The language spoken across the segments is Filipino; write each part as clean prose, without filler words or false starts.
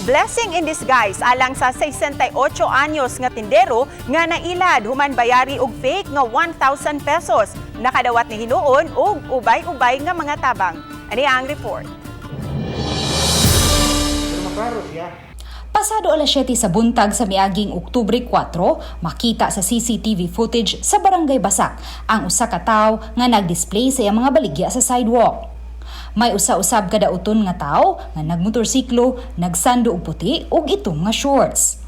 Blessing in disguise alang sa 68 anyos nga tindero nga nailad human bayari og fake nga 1,000 pesos. Nakadawat ni hinuon og ubay-ubay nga mga tabang. Ani ang report. Pasado alas 7 sa buntag sa miaging Oktubre 4, makita sa CCTV footage sa Barangay Basak ang usa ka tawo nga nag-display sa iyang mga baligya sa sidewalk. May usa-usab kada uton nga tawo nga nagmotorsiklo, nagsando og puti ug itong nga shorts.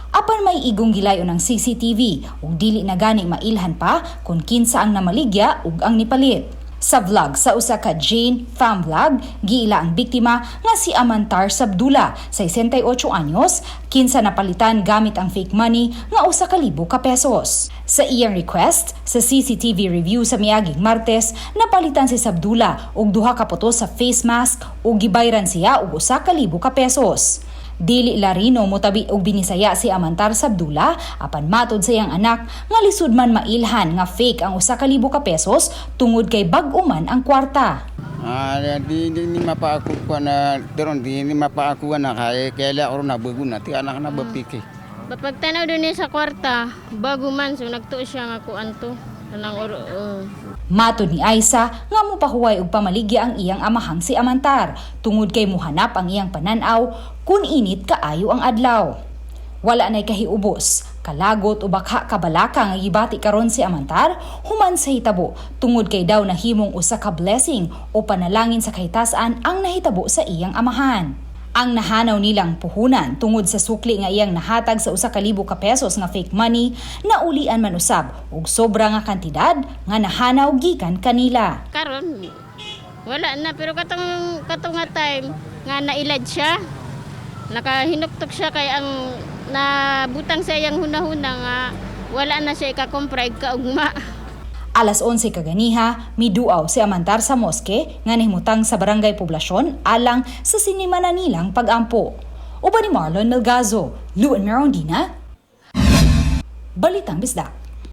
Apan may igong gilayon ng CCTV ug dili na gani mailhan pa kung kinsa ang namaligya ug ang nipalit. Sa vlog sa usa ka Jane Fam Vlog, giila ang biktima nga si Amantar Sabdula, 68 anyos, kinsa napalitan gamit ang fake money nga 1,000 ka pesos. Sa iyang request, sa CCTV review sa miaging Martes, napalitan si Sabdula og 2 ka putos sa face mask ug gibayran siya og 1,000 ka pesos. Dili larino motabi og binisaya si Amantar Sabdula apan matod sa iyang anak nga lisod man mailhan nga fake ang 1,000 ka pesos tungod kay bag-o man ang kwarta. Di mapa ako na doon di mapa ako na kaya oro na bago na ti anak na bapiki. Pagtanaw doon sa kwarta bago man so nagtuo siya nga kuan to kanang Matod ni Aisa nga mopahuway og pamaligya ang iyang amahang si Amantar tungod kay muhanap ang iyang pananaw kun init kaayo ang adlaw. Wala nay kahiubos, kalagot o baka kabalaka nga gibati karon si Amantar human sa hitabo tungod kay daw nahimong usa ka blessing o panalangin sa kahitasan ang nahitabo sa iyang amahan. Ang nahanaw nilang puhunan tungod sa sukli nga iyang nahatag sa 1,000 ka pesos nga fake money na ulian man usab og sobra nga kantidad nga nahanaw gikan kanila. Karon wala na pero katong nga time nga nailad siya. Nakahinuktok siya kay ang nabutang sa iyang hunahuna nga wala na siya ikakompride kaugma. Alas 11 kaganiha, miduaw si Amantar sa moske nga nahimutang sa Barangay Poblasyon alang sa sinimana nilang pag-ampo. Uban ni Marlon Melgazo, Luan Merondina, Balitang Bisdak.